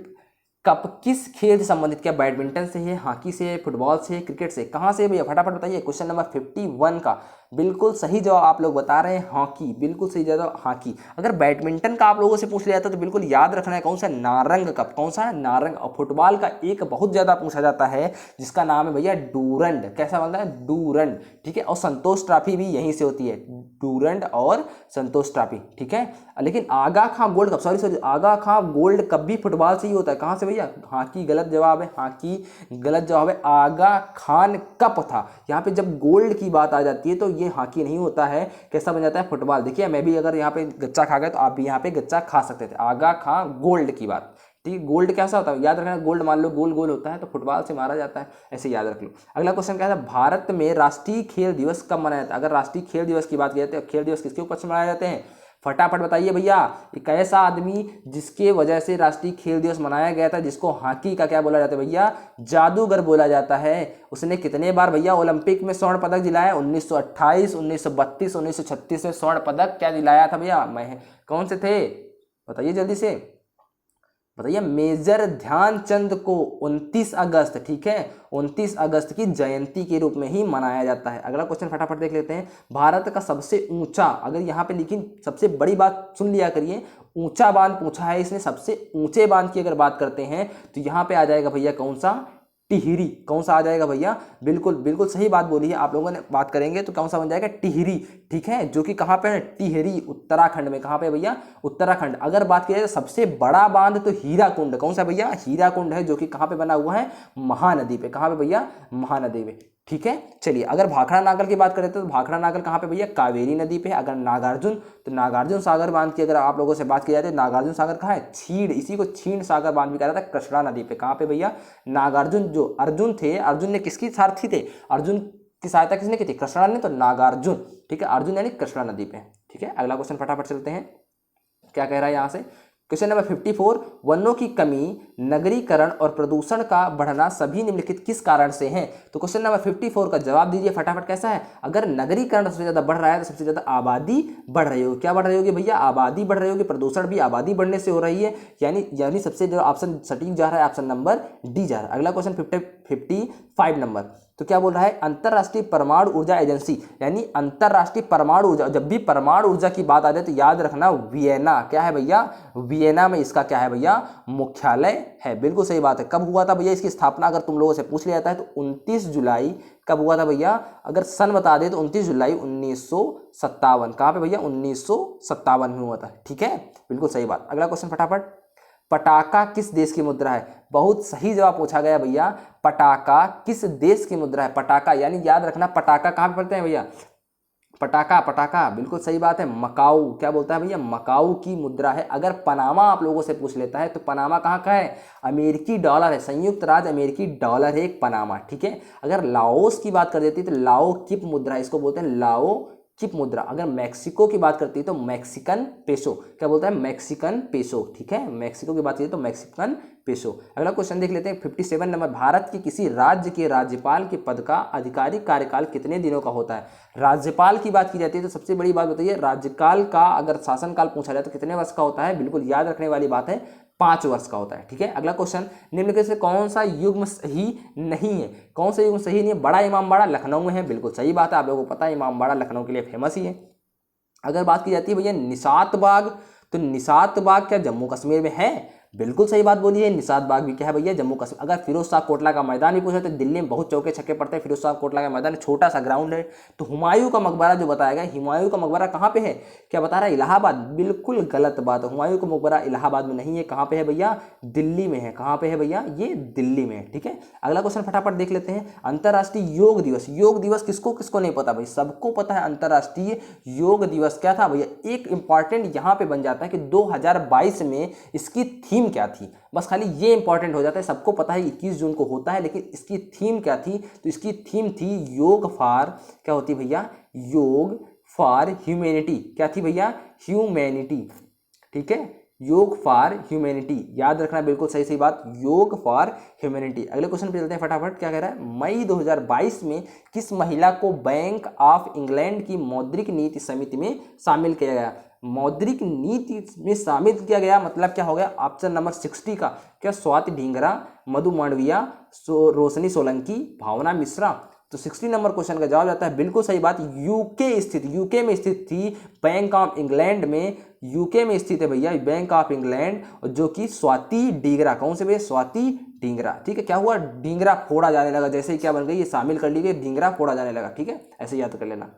कप किस खेल से संबंधित, क्या बैडमिंटन से है, हॉकी से है, फुटबॉल से है, क्रिकेट से, कहाँ से भैया, फटाफट बताइए। क्वेश्चन नंबर 51 का बिल्कुल सही जवाब आप लोग बता रहे हैं हॉकी, बिल्कुल सही जवाब हॉकी। अगर बैडमिंटन का आप लोगों से पूछ लिया जाता तो बिल्कुल याद रखना है कौन सा, नारंग कप, कौन सा है, नारंग। और फुटबॉल का एक बहुत ज्यादा पूछा जाता है जिसका नाम है भैया डूरंड, कैसा बनता है, डूरंड। ठीक है, और संतोष ट्रॉफी भी यहीं से होती है, डूरंड और संतोष ट्रॉफी। ठीक है, लेकिन आगा खां गोल्ड कप, सॉरी आगा खां गोल्ड कप भी फुटबॉल से ही होता है। कहाँ से भैया, हॉकी गलत जवाब है, हॉकी गलत जवाब है, आगा खान कप था। यहाँ पे जब गोल्ड की बात आ जाती है तो ये हॉकी नहीं होता है, कैसा बन जाता है, फुटबॉल। देखिए मैं भी अगर यहाँ पे गच्चा खा गया तो आप भी यहाँ पे गच्चा खा सकते थे। आगा खां गोल्ड की बात, ठीक है, गोल्ड कैसा होता है याद रखना, गोल्ड मान लो गोल गोल होता है तो फुटबॉल से मारा जाता है, ऐसे याद रख लो। अगला क्वेश्चन क्या है, भारत में राष्ट्रीय खेल दिवस कब मनाया जाता है। अगर राष्ट्रीय खेल दिवस की बात की जाती है, खेल दिवस किसके ऊपर से मनाए जाते हैं, फटाफट बताइए भैया। एक ऐसा आदमी जिसके वजह से राष्ट्रीय खेल दिवस मनाया गया था, जिसको हॉकी का क्या बोला जाता है भैया, जादूगर बोला जाता है। उसने कितने बार भैया ओलंपिक में स्वर्ण पदक दिलाया, 1928, 1932, 1936 में स्वर्ण पदक क्या दिलाया था भैया, मैं कौन से थे बताइए जल्दी से बताइए। मेजर ध्यानचंद को 29 अगस्त, ठीक है, 29 अगस्त की जयंती के रूप में ही मनाया जाता है। अगला क्वेश्चन फटाफट देख लेते हैं, भारत का सबसे ऊंचा, अगर यहाँ पे लिखी सबसे बड़ी बात सुन लिया करिए, ऊंचा बांध पूछा है इसने, सबसे ऊंचे बांध की अगर बात करते हैं तो यहाँ पे आ जाएगा भैया कौन सा, टिहरी। कौन सा आ जाएगा भैया? बिल्कुल बिल्कुल सही बात बोली है आप लोगों ने। बात करेंगे तो कौन सा बन जाएगा? टिहरी, ठीक है, जो कि कहाँ पे है? टिहरी उत्तराखंड में। कहाँ पे भैया? उत्तराखंड। अगर बात की जाए तो सबसे बड़ा बांध तो हीराकुंड। कौन सा भैया? हीराकुंड है, जो कि कहाँ पे बना हुआ है? महानदी पे। कहाँ पे भैया? महानदी पे, ठीक है। चलिए, अगर भाखड़ा नागल की बात करें तो भाखड़ा नागल कहाँ पे भैया? कावेरी नदी पे। अगर नागार्जुन, तो नागार्जुन सागर बांध की अगर आप लोगों से बात की जाए तो नागार्जुन सागर कहाँ है? छीड़, इसी को छीण सागर बांध भी कहा जाता है, कृष्णा नदी पे। कहाँ पे भैया? नागार्जुन, जो अर्जुन थे, अर्जुन ने किसकी सारथी थे? अर्जुन की सहायता किसने की थी? कृष्णा ने, तो नागार्जुन, ठीक है, अर्जुन यानी कृष्णा नदी पे, ठीक है। अगला क्वेश्चन फटाफट चलते हैं, क्या कह रहा है यहाँ से? क्वेश्चन नंबर 54, वनों की कमी, नगरीकरण और प्रदूषण का बढ़ना सभी निम्नलिखित किस कारण से हैं? तो क्वेश्चन नंबर 54 का जवाब दीजिए फटाफट। कैसा है? अगर नगरीकरण सबसे ज्यादा बढ़ रहा है तो सबसे ज्यादा आबादी बढ़ रही होगी। क्या बढ़ रही होगी भैया? आबादी बढ़ रही होगी। प्रदूषण भी आबादी बढ़ने से हो रही है, यानी सबसे जो ऑप्शन सटीक जा रहा है, ऑप्शन नंबर डी जा रहा है। अगला क्वेश्चन 55 नंबर, तो क्या बोल रहा है? अंतरराष्ट्रीय परमाणु ऊर्जा एजेंसी, यानी अंतरराष्ट्रीय परमाणु ऊर्जा, जब भी परमाणु ऊर्जा की बात आ जाए तो याद रखना वियना। क्या है भैया? वियना में इसका क्या है भैया? मुख्यालय है। बिल्कुल सही बात है। कब हुआ था भैया इसकी स्थापना? अगर तुम लोगों से पूछ लिया जाता है तो 29 जुलाई। कब हुआ था भैया? अगर सन बता दे तो 29 जुलाई 1957। कहाँ पे भैया? 1957 में हुआ था, ठीक है, बिल्कुल सही बात। अगला क्वेश्चन फटाफट, पटाका किस देश की मुद्रा है? बहुत सही जवाब पूछा गया भैया। पटाका किस देश की मुद्रा है? पटाका, यानी याद रखना पटाका कहाँ पे पढ़ते हैं भैया? पटाका, पटाका, बिल्कुल सही बात है, मकाऊ। क्या बोलता है भैया? मकाऊ की मुद्रा है। अगर पनामा आप लोगों से पूछ लेता है तो पनामा कहाँ का है? अमेरिकी डॉलर है, संयुक्त राज्य अमेरिकी डॉलर है एक पनामा, ठीक है। अगर लाओस की बात कर देती तो लाओ किप मुद्रा, इसको बोलते हैं लाओ चिप मुद्रा। अगर मैक्सिको की बात करती है तो मैक्सिकन पेसो। क्या बोलता है? मैक्सिकन पेसो, ठीक है। मैक्सिको की बात करें तो मैक्सिकन पेसो। अगला क्वेश्चन देख लेते हैं 57 नंबर, भारत के किसी राज्य के राज्यपाल के पद का आधिकारिक कार्यकाल कितने दिनों का होता है? राज्यपाल की बात की जाती है तो सबसे बड़ी बात बताइए, राज्यकाल का अगर शासनकाल पूछा जाए तो कितने वर्ष का होता है? बिल्कुल याद रखने वाली बात है, 5 वर्ष का होता है, ठीक है। अगला क्वेश्चन, निम्नलिखित से कौन सा युग्म सही नहीं है? कौन सा युग्म सही नहीं है? बड़ा इमामबाड़ा लखनऊ में है, बिल्कुल सही बात है, आप लोगों को पता है इमामबाड़ा लखनऊ के लिए फेमस ही है। अगर बात की जाती है भैया निशात बाग, तो निशात बाग क्या जम्मू कश्मीर में है? बिल्कुल सही बात बोली है, निशात बाग भी क्या है भैया? जम्मू कश्मीर। अगर फिरोज शाह कोटला का मैदान भी पूछा तो दिल्ली में बहुत चौके छक्के पड़ते हैं। फिरोज शाह कोटला का मैदान छोटा सा ग्राउंड है। तो हुमायूं का मकबरा जो बताया गया, हुमायूं का मकबरा कहाँ पे है? क्या बता रहा है? इलाहाबाद। बिल्कुल गलत बात है, हुमायूं का मकबरा इलाहाबाद में नहीं है। कहाँ पे है भैया? दिल्ली में है। कहाँ पे है भैया? ये दिल्ली में है, ठीक है। अगला क्वेश्चन फटाफट देख लेते हैं, अंतर्राष्ट्रीय योग दिवस। योग दिवस किसको किसको नहीं पता भाई? सबको पता है अंतर्राष्ट्रीय योग दिवस क्या था भैया? एक इंपॉर्टेंट यहाँ पे बन जाता है कि 2022 में इसकी थीम क्या थी, बस खाली ये इंपॉर्टेंट हो जाता है। सबको पता है 21 जून को होता है, लेकिन इसकी थीम क्या थी? तो इसकी थीम थी योग फॉर, क्या होती भैया? योग फॉर ह्यूमैनिटी। क्या थी भैया? ह्यूमैनिटी, ठीक है, योग फॉर ह्यूमैनिटी। याद रखना, बिल्कुल सही सही बात, योग फॉर ह्यूमैनिटी। अगले क्वेश्चन पे चलते हैं फटाफट। क्या कह रहा है? मई 2022 में किस महिला को बैंक ऑफ इंग्लैंड की मौद्रिक नीति समिति में शामिल किया गया? मौद्रिक नीति में शामिल किया गया मतलब क्या हो गया? ऑप्शन नंबर 60 का क्या? स्वाति ढींगरा, मधु मांडविया, रोशनी सोलंकी, भावना मिश्रा। तो 60 नंबर क्वेश्चन का जवाब जाता है बिल्कुल सही बात, यूके स्थित, यूके में स्थित थी, बैंक ऑफ इंग्लैंड में, यूके में स्थित है भैया बैंक ऑफ इंग्लैंड, जो कि स्वाति ढींगरा। कौन से भैया? स्वाति ढींगरा, ठीक है। क्या हुआ? ढींगरा फोड़ा जाने लगा, जैसे ही क्या बन गई? ये शामिल कर ली गई, ढींगरा फोड़ा जाने लगा, ठीक है, ऐसे याद कर लेना।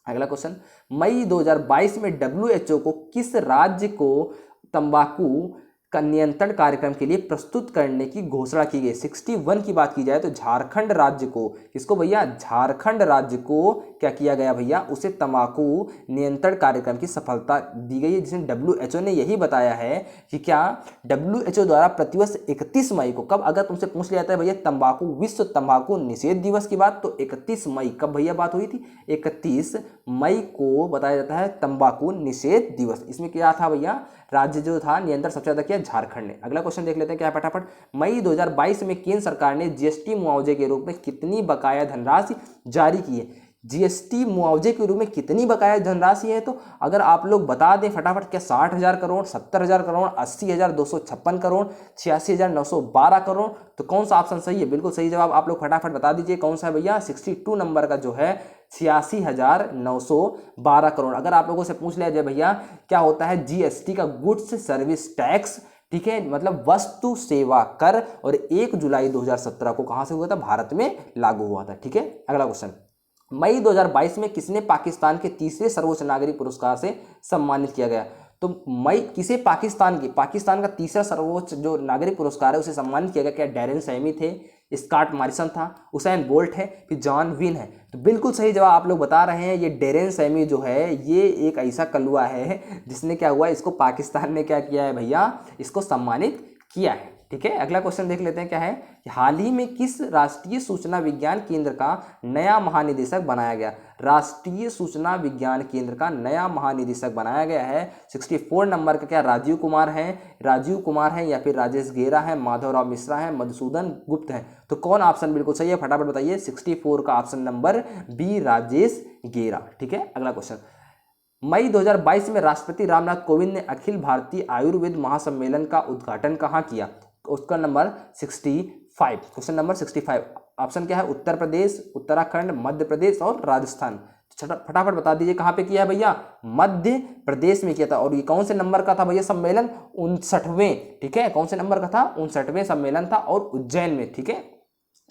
अगला क्वेश्चन, मई 2022 में डब्ल्यूएचओ को किस राज्य को तंबाकू का नियंत्रण कार्यक्रम के लिए प्रस्तुत करने की घोषणा की गई? 61 की बात की जाए तो झारखंड राज्य को, किसको भैया? झारखंड राज्य को क्या किया गया भैया? उसे तंबाकू नियंत्रण कार्यक्रम की सफलता दी गई है, जिसमें डब्ल्यूएचओ ने यही बताया है कि क्या डब्ल्यूएचओ द्वारा प्रतिवर्ष 31 मई को, कब अगर तुमसे पूछ लिया जाता है भैया तंबाकू, विश्व तंबाकू निषेध दिवस की बात, तो 31 मई कब भैया बात हुई थी? 31 मई को बताया जाता है तंबाकू निषेध दिवस। इसमें क्या था भैया? राज्य जो था नियंत्रण सबसे ज्यादा किया झारखंड ने। अगला क्वेश्चन देख लेते हैं क्या है फटाफट। मई 2022 में केंद्र सरकार ने जीएसटी मुआवजे के रूप में कितनी बकाया धनराशि जारी की है? जीएसटी मुआवजे के रूप में कितनी बकाया धनराशि है? तो अगर आप लोग बता दें फटाफट, क्या 60,000 करोड़, 70,000 करोड़, 80,256 करोड़, 86,912 करोड़? तो कौन सा ऑप्शन सही है? बिल्कुल सही जवाब आप लोग फटाफट बता दीजिए, कौन सा है भैया? 62 नंबर का जो है 86,912 करोड़। अगर आप लोगों से पूछ लिया जाए भैया क्या होता है जीएसटी का? गुड्स सर्विस टैक्स, ठीक है, मतलब वस्तु सेवा कर, और 1 जुलाई 2017 को कहां से हुआ था, भारत में लागू हुआ था। ठीक है, अगला क्वेश्चन, मई 2022 में किसने पाकिस्तान के तीसरे सर्वोच्च नागरिक पुरस्कार से सम्मानित किया गया? तो मई किसे पाकिस्तान का तीसरा सर्वोच्च जो नागरिक पुरस्कार है उसे सम्मानित किया गया? क्या डैरेन सैमी थे, स्कॉट मॉरिसन था, उसेन बोल्ट है, फिर जॉन विन है? तो बिल्कुल सही जवाब आप लोग बता रहे हैं, ये डैरेन सैमी जो है ये एक ऐसा कलुआ है जिसने क्या हुआ, इसको पाकिस्तान ने क्या किया है भैया, इसको सम्मानित किया है। ठीक है, अगला क्वेश्चन देख लेते हैं क्या है, हाल ही में किस राष्ट्रीय सूचना विज्ञान केंद्र का नया महानिदेशक बनाया गया? राष्ट्रीय सूचना विज्ञान केंद्र का नया महानिदेशक बनाया गया है 64 नंबर का, क्या राजीव कुमार है या फिर राजेश गेरा है, माधवराव मिश्रा है, मधुसूदन गुप्त है? तो कौन ऑप्शन बिल्कुल सही है, फटाफट बताइए। 64 का ऑप्शन नंबर बी, राजेश गेरा। ठीक है, अगला क्वेश्चन, मई 2022 में राष्ट्रपति रामनाथ कोविंद ने अखिल भारतीय आयुर्वेद महासम्मेलन का उद्घाटन कहाँ किया? उसका नंबर 65, क्वेश्चन नंबर 65 ऑप्शन क्या है, उत्तर प्रदेश, उत्तराखंड, मध्य प्रदेश और राजस्थान? फटाफट बता दीजिए कहाँ पे किया है भैया, मध्य प्रदेश में किया था। और ये कौन से नंबर का था भैया सम्मेलन? 59वें। ठीक है, कौन से नंबर का था? 59वें सम्मेलन था और उज्जैन में। ठीक है,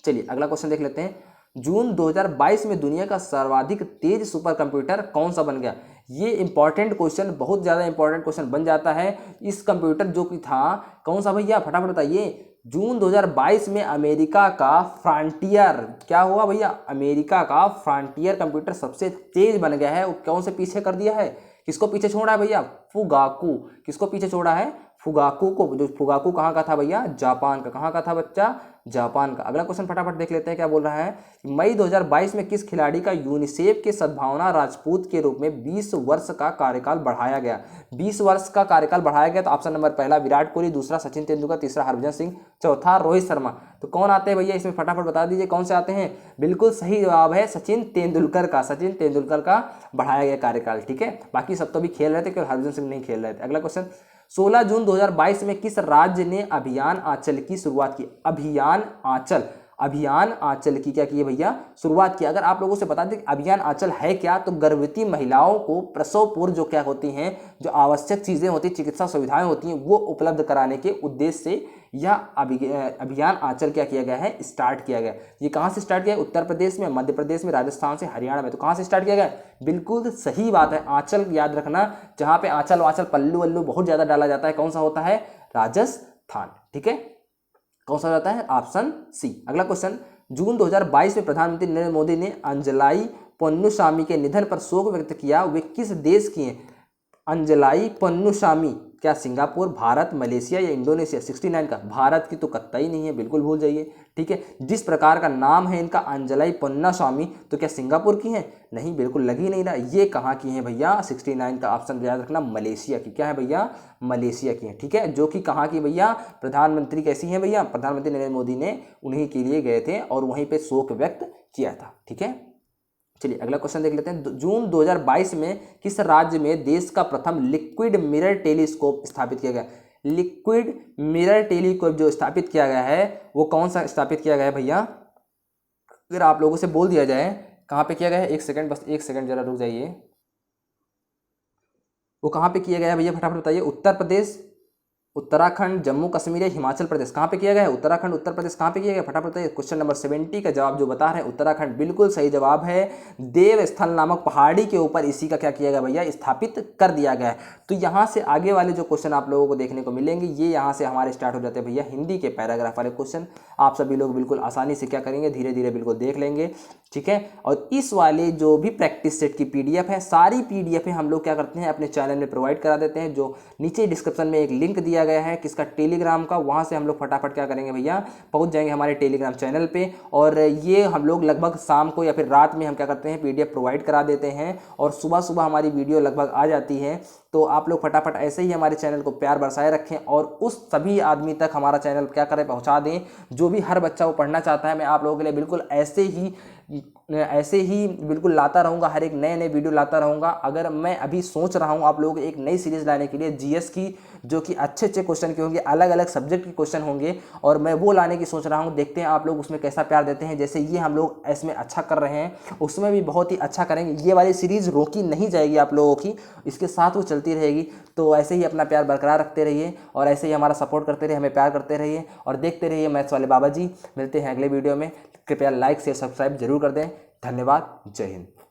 चलिए अगला क्वेश्चन देख लेते हैं, जून 2022 में दुनिया का सर्वाधिक तेज सुपर कंप्यूटर कौन सा बन गया? ये इंपॉर्टेंट क्वेश्चन, बहुत ज़्यादा इंपॉर्टेंट क्वेश्चन बन जाता है। इस कंप्यूटर जो कि था कौन सा भैया, फटाफट बताइए। जून 2022 में अमेरिका का फ्रंटियर, क्या हुआ भैया, अमेरिका का फ्रंटियर कंप्यूटर सबसे तेज बन गया है। वो कौन से पीछे कर दिया है, किसको पीछे छोड़ा है भैया? फुगाकू। किसको पीछे छोड़ा है? फुगाकू को। जो फुगाकू कहाँ का था भैया? जापान का। कहाँ का था बच्चा? जापान का। अगला क्वेश्चन फटाफट देख लेते हैं क्या बोल रहा है, मई 2022 में किस खिलाड़ी का यूनिसेफ के सद्भावना राजपूत के रूप में 20 वर्ष का कार्यकाल बढ़ाया गया? 20 वर्ष का कार्यकाल बढ़ाया गया। तो ऑप्शन नंबर पहला विराट कोहली, दूसरा सचिन तेंदुलकर, तीसरा हरभजन सिंह, चौथा रोहित शर्मा। तो कौन आते हैं भैया इसमें, फटाफट बता दीजिए कौन से आते हैं? बिल्कुल सही जवाब है सचिन तेंदुलकर का बढ़ाया गया कार्यकाल। ठीक है, बाकी सब तो भी खेल रहे थे, केवल हरभजन सिंह नहीं खेल रहे थे। अगला क्वेश्चन, 16 जून 2022 में किस राज्य ने अभियान आंचल की शुरुआत की? अभियान आंचल की क्या की है भैया? शुरुआत की। अगर आप लोगों से बता दें कि अभियान आंचल है क्या, तो गर्भवती महिलाओं को प्रसव पूर्व जो क्या होती हैं, जो आवश्यक चीजें होती हैं, चिकित्सा सुविधाएं होती हैं, वो उपलब्ध कराने के उद्देश्य से यह अभियान आंचल क्या किया गया है, स्टार्ट किया गया। ये कहाँ से स्टार्ट किया है? उत्तर प्रदेश में, मध्य प्रदेश में, राजस्थान से, हरियाणा में। तो कहाँ से स्टार्ट किया गया? बिल्कुल सही बात है, आंचल याद रखना, जहाँ पे आंचल वाचल पल्लू वल्लू बहुत ज्यादा डाला जाता है, कौन सा होता है? राजस्थान। ठीक है, कौन सा जाता है? Option C. अगला क्वेश्चन, जून 2022 में प्रधानमंत्री नरेंद्र मोदी ने अंजलाई पोन्नुसामी के निधन पर शोक व्यक्त किया, वे किस देश की हैं? अंजलाई पोन्नुसामी, क्या सिंगापुर, भारत, मलेशिया या इंडोनेशिया? 69 का, भारत की तो कतई नहीं है, बिल्कुल भूल जाइए। ठीक है, जिस प्रकार का नाम है इनका अंजलाई पोन्नुसामी, तो क्या सिंगापुर की है? नहीं, बिल्कुल लग ही नहीं रहा। ये कहाँ की है भैया? 69 का ऑप्शन याद रखना, मलेशिया की। क्या है भैया? मलेशिया की है। ठीक है, जो कि कहाँ की भैया? प्रधानमंत्री कैसी है भैया? प्रधानमंत्री नरेंद्र मोदी ने उन्हीं के लिए गए थे और वहीं पे शोक व्यक्त किया था। ठीक है, चलिए अगला क्वेश्चन देख लेते हैं, जून 2022 में किस राज्य में देश का प्रथम लिक्विड मिरर टेलीस्कोप स्थापित किया गया? लिक्विड मिरर टेलीस्कोप जो स्थापित किया गया है वो कौन सा स्थापित किया गया है भैया? अगर आप लोगों से बोल दिया जाए कहाँ पे किया गया है, एक सेकंड, बस एक सेकंड जरा रुक जाइए, वो कहाँ पे किया गया है भैया, फटाफट बताइए। उत्तर प्रदेश, उत्तराखंड, जम्मू कश्मीर या हिमाचल प्रदेश? कहाँ पे किया गया है? उत्तराखंड, उत्तर प्रदेश। कहाँ पे किया गया? फटाफट बताइए। क्वेश्चन नंबर 70 का जवाब जो बता रहे हैं उत्तराखंड, बिल्कुल सही जवाब है। देवस्थल नामक पहाड़ी के ऊपर इसी का क्या किया गया भैया? स्थापित कर दिया गया है। तो यहाँ से आगे वाले जो क्वेश्चन आप लोगों को देखने को मिलेंगे, ये यहाँ से हमारे स्टार्ट हो जाते हैं भैया हिंदी के पैराग्राफ वाले क्वेश्चन। आप सभी लोग बिल्कुल आसानी से क्या करेंगे, धीरे धीरे बिल्कुल देख लेंगे। ठीक है, और इस वाले जो भी प्रैक्टिस सेट की PDF है, सारी PDF हम लोग क्या करते हैं अपने चैनल में प्रोवाइड करा देते हैं, जो नीचे डिस्क्रिप्शन में एक लिंक दिया गया है किसका, टेलीग्राम का। वहाँ से हम लोग फटाफट क्या करेंगे भैया, पहुँच जाएंगे हमारे टेलीग्राम चैनल पे, और ये हम लोग लगभग शाम को या फिर रात में हम क्या करते हैं PDF प्रोवाइड करा देते हैं, और सुबह सुबह हमारी वीडियो लगभग आ जाती है। तो आप लोग फटाफट ऐसे ही हमारे चैनल को प्यार बरसाए रखें और उस सभी आदमी तक हमारा चैनल क्या करें, पहुंचा दें, जो भी हर बच्चा वो पढ़ना चाहता है। मैं आप लोगों के लिए बिल्कुल ऐसे ही बिल्कुल लाता रहूँगा, हर एक नए वीडियो लाता रहूँगा। अगर मैं अभी सोच रहा हूँ आप लोगों को एक नई सीरीज़ लाने के लिए GS की, जो कि अच्छे क्वेश्चन के होंगे, अलग अलग सब्जेक्ट के क्वेश्चन होंगे, और मैं वो लाने की सोच रहा हूँ। देखते हैं आप लोग उसमें कैसा प्यार देते हैं। जैसे ये हम लोग इसमें अच्छा कर रहे हैं, उसमें भी बहुत ही अच्छा करेंगे। ये वाली सीरीज़ रोकी नहीं जाएगी आप लोगों की, इसके साथ वो चलती चलती रहेगी। तो ऐसे ही अपना प्यार बरकरार रखते रहिए और ऐसे ही हमारा सपोर्ट करते रहिए, हमें प्यार करते रहिए और देखते रहिए मैथ्स वाले बाबा जी। मिलते हैं अगले वीडियो में। कृपया लाइक शेयर सब्सक्राइब जरूर कर दें। धन्यवाद। जय हिंद।